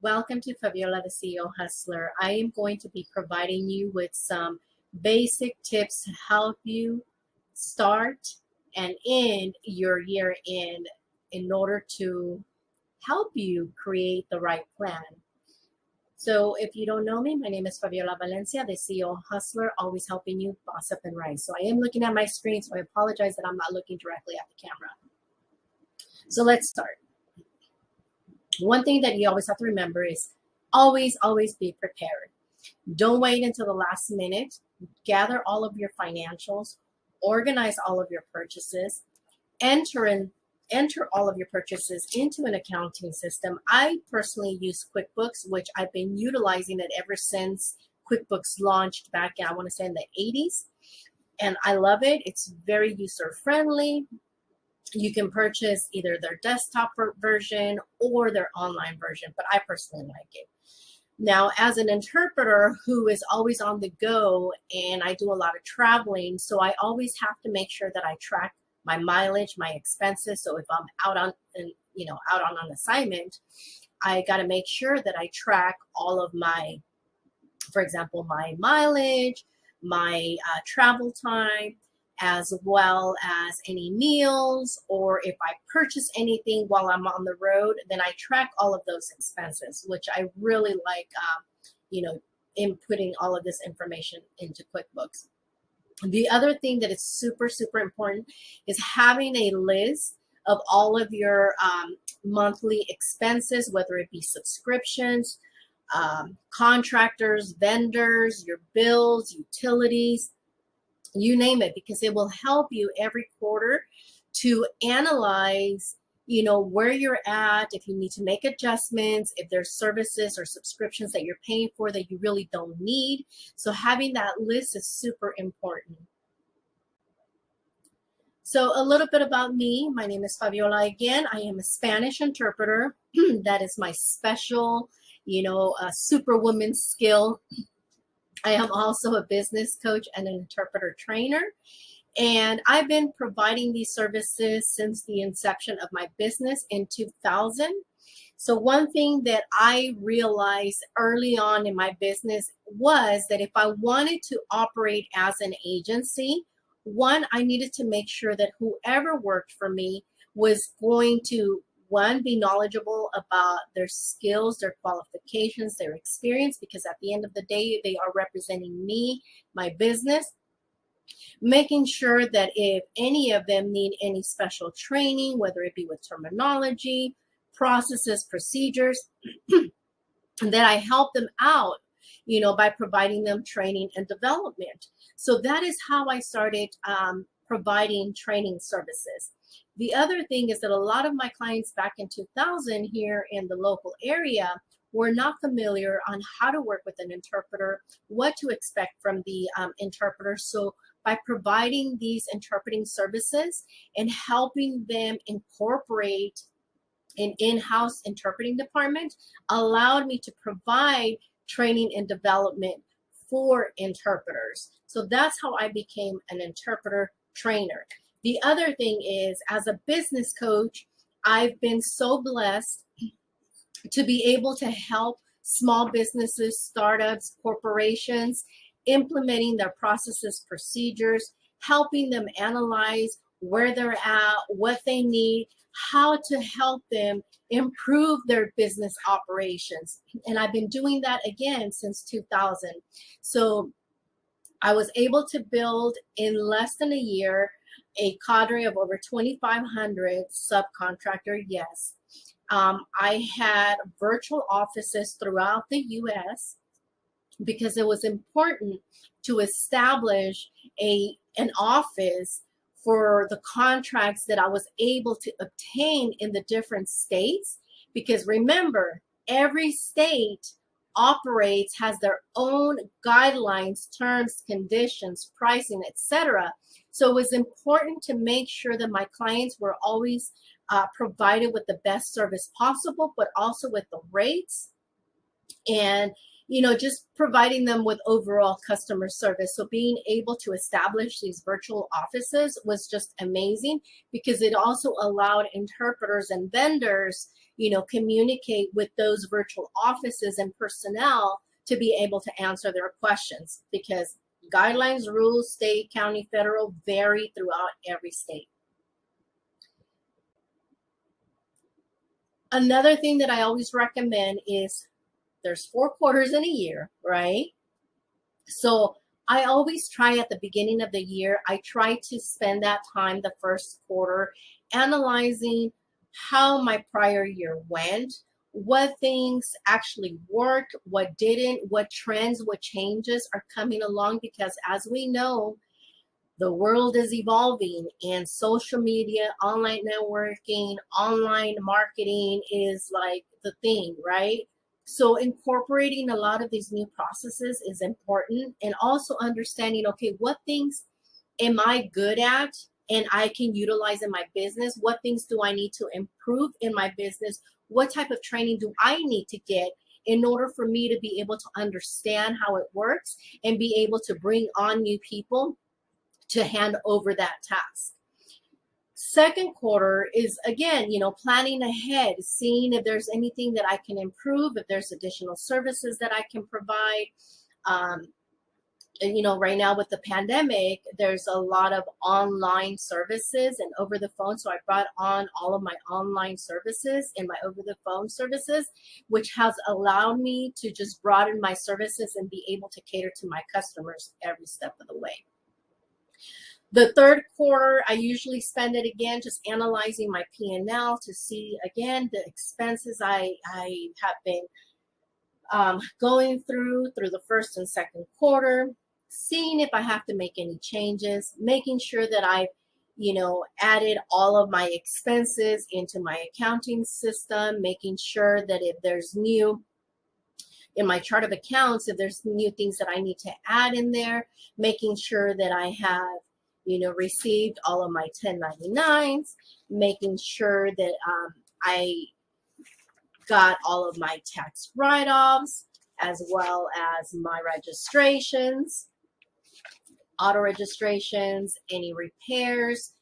Welcome to Faviola, the CEO Hustler. I am going to be providing you with some basic tips to help you start and end your year in order to help you create the right plan. So if you don't know me, my name is Faviola Valencia, the CEO Hustler, always helping you boss up and rise. So I am looking at my screen, so I apologize that I'm not looking directly at the camera. So let's start. One thing that you always have to remember is always be prepared. Don't wait until the last minute. Gather all of your financials, organize all of your purchases, enter all of your purchases into an accounting system. I personally use QuickBooks, which I've been utilizing it ever since QuickBooks launched back in, I want to say, in the 80s. And I love it. It's very user friendly. You can purchase either their desktop version or their online version, but I personally like it. Now, as an interpreter who is always on the go and I do a lot of traveling, so I always have to make sure that I track my mileage, my expenses. So if I'm out on an assignment, I got to make sure that I track all of my, for example, my mileage, my travel time, as well as any meals, or if I purchase anything while I'm on the road, then I track all of those expenses, which I really like, inputting all of this information into QuickBooks. The other thing that is super important is having a list of all of your monthly expenses, whether it be subscriptions, contractors, vendors, your bills, utilities, you name it, because it will help you every quarter to analyze, where you're at, if you need to make adjustments, if there's services or subscriptions that you're paying for that you really don't need. So having that list is super important. So a little bit about me. My name is Faviola again. I am a Spanish interpreter. That is my special, superwoman skill. I am also a business coach and an interpreter trainer. And I've been providing these services since the inception of my business in 2000. So one thing that I realized early on in my business was that if I wanted to operate as an agency, one, I needed to make sure that whoever worked for me was going to, one, be knowledgeable about their skills, their qualifications, their experience, because at the end of the day, they are representing me, my business. Making sure that if any of them need any special training, whether it be with terminology, processes, procedures, that I help them out, by providing them training and development. So that is how I started providing training services. The other thing is that a lot of my clients back in 2000 here in the local area were not familiar on how to work with an interpreter, what to expect from the interpreter. So by providing these interpreting services and helping them incorporate an in-house interpreting department allowed me to provide training and development for interpreters. So that's how I became an interpreter trainer. The other thing is, as a business coach, I've been so blessed to be able to help small businesses, startups, corporations, implementing their processes, procedures, helping them analyze where they're at, what they need, how to help them improve their business operations. And I've been doing that again since 2000. So I was able to build in less than a year a cadre of over 2,500 subcontractor, yes. I had virtual offices throughout the U.S. because it was important to establish an office for the contracts that I was able to obtain in the different states. Because remember, every state operates, has their own guidelines, terms, conditions, pricing, etc. So it was important to make sure that my clients were always provided with the best service possible, but also with the rates and just providing them with overall customer service. So being able to establish these virtual offices was just amazing, because it also allowed interpreters and vendors communicate with those virtual offices and personnel to be able to answer their questions, because guidelines, rules, state, county, federal, vary throughout every state. Another thing that I always recommend is there's 4 quarters in a year, right? So I always try at the beginning of the year, I try to spend that time the first quarter analyzing how my prior year went, what things actually worked, what didn't, what trends, what changes are coming along, because as we know, the world is evolving and social media, online networking, online marketing is like the thing, right? So incorporating a lot of these new processes is important, and also understanding, okay, what things am I good at and I can utilize in my business? What things do I need to improve in my business? What type of training do I need to get in order for me to be able to understand how it works and be able to bring on new people to hand over that task? Second quarter is, again, planning ahead, seeing if there's anything that I can improve, if there's additional services that I can provide. Right now with the pandemic, there's a lot of online services and over the phone. So I brought on all of my online services and my over the phone services, which has allowed me to just broaden my services and be able to cater to my customers every step of the way. The third quarter, I usually spend it again just analyzing my P&L to see, again, the expenses I have been going through the first and second quarter, seeing if I have to make any changes, making sure that I've added all of my expenses into my accounting system, making sure that if there's new in my chart of accounts, if there's new things that I need to add in there, making sure that I have received all of my 1099s, making sure that I got all of my tax write-offs, as well as my registrations, auto registrations, any repairs,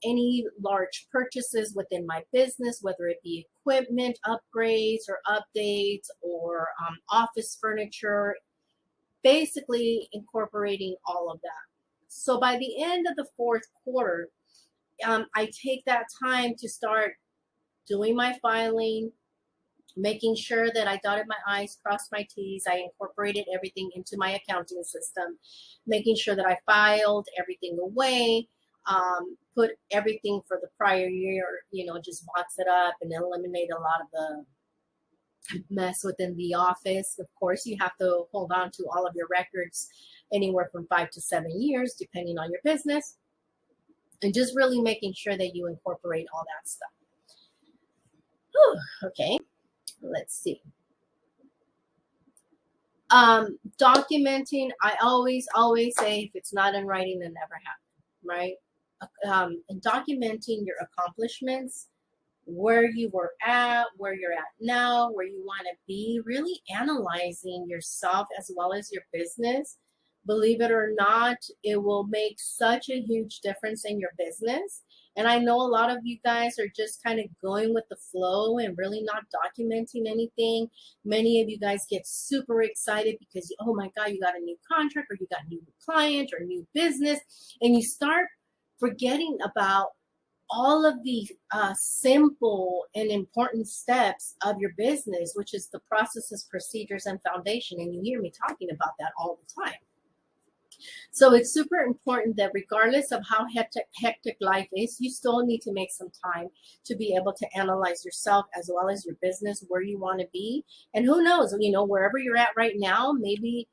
any large purchases within my business, whether it be equipment upgrades or updates or office furniture, basically incorporating all of that. So by the end of the fourth quarter, I take that time to start doing my filing, making sure that I dotted my I's, crossed my T's, I incorporated everything into my accounting system, making sure that I filed everything away, put everything for the prior year, just box it up and eliminate a lot of the mess within the office. Of course, you have to hold on to all of your records anywhere from 5 to 7 years, depending on your business, and just really making sure that you incorporate all that stuff. Whew, okay, let's see. Documenting, I always say, if it's not in writing, it never happened, right? And documenting your accomplishments, where you were at, where you're at now, where you want to be, really analyzing yourself as well as your business. Believe it or not, it will make such a huge difference in your business. And I know a lot of you guys are just kind of going with the flow and really not documenting anything. Many of you guys get super excited because, oh my God, you got a new contract, or you got a new client or new business, and you start forgetting about all of the simple and important steps of your business, which is the processes, procedures, and foundation. And you hear me talking about that all the time. So it's super important that regardless of how hectic life is, you still need to make some time to be able to analyze yourself as well as your business, where you want to be. And who knows, wherever you're at right now, maybe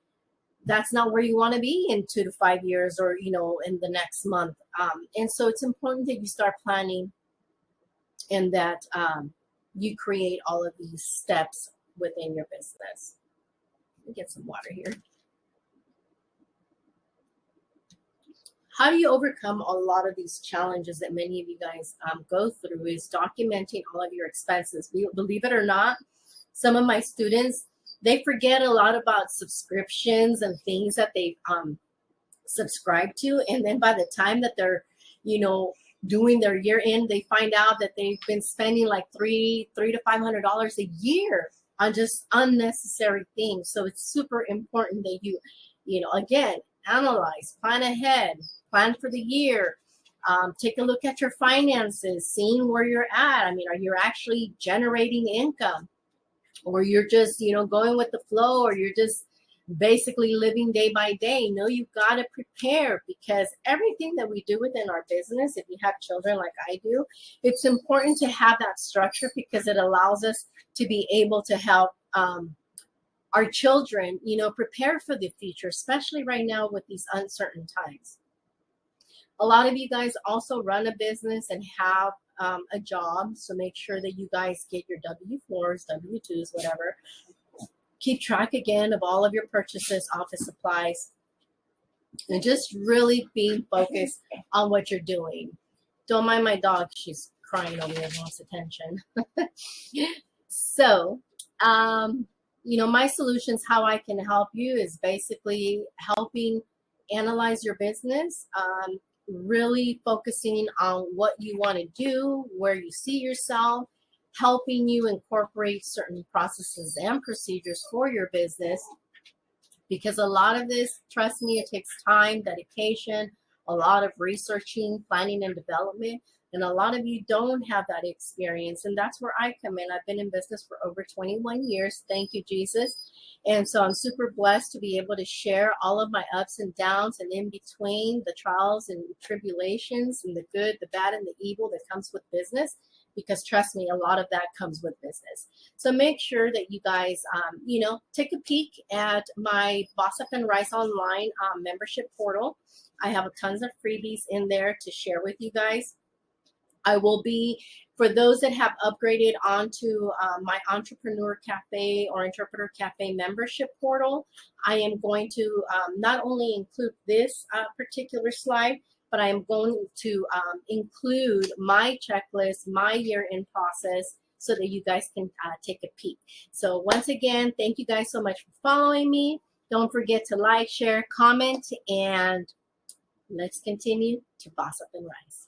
that's not where you want to be in 2 to 5 years, or, in the next month. And so it's important that you start planning and that you create all of these steps within your business. Let me get some water here. How do you overcome a lot of these challenges that many of you guys go through is documenting all of your expenses. Believe it or not, some of my students, they forget a lot about subscriptions and things that they've subscribed to. And then by the time that they're, doing their year end, they find out that they've been spending like $300 to $500 a year on just unnecessary things. So it's super important that you know, again, analyze, plan ahead, plan for the year. Take a look at your finances, seeing where you're at. I mean, are you actually generating income, or you're just, you know, going with the flow, or you're just basically living day by day? No, you've got to prepare, because everything that we do within our business, if you have children like I do, it's important to have that structure, because it allows us to be able to help our children, you know, prepare for the future, especially right now with these uncertain times. A lot of you guys also run a business and have a job, so make sure that you guys get your W-4s, W-2s, whatever. Keep track again of all of your purchases, office supplies, and just really being focused on what you're doing. Don't mind my dog, she's crying over there, wants attention. So, you know, my solutions, how I can help you, is basically helping analyze your business, really focusing on what you want to do, where you see yourself, helping you incorporate certain processes and procedures for your business. Because a lot of this, trust me, it takes time, dedication, a lot of researching, planning, and development. And a lot of you don't have that experience. And that's where I come in. I've been in business for over 21 years. Thank you, Jesus. And so I'm super blessed to be able to share all of my ups and downs, and in between, the trials and tribulations, and the good, the bad, and the evil that comes with business. Because trust me, a lot of that comes with business. So make sure that you guys, you know, take a peek at my Boss Up and Rise Online membership portal. I have tons of freebies in there to share with you guys. I will be, for those that have upgraded onto my Entrepreneur Cafe or Interpreter Cafe membership portal, I am going to not only include this particular slide, but I am going to include my checklist, my year-end process, so that you guys can take a peek. So once again, thank you guys so much for following me. Don't forget to like, share, comment, and let's continue to boss up and rise.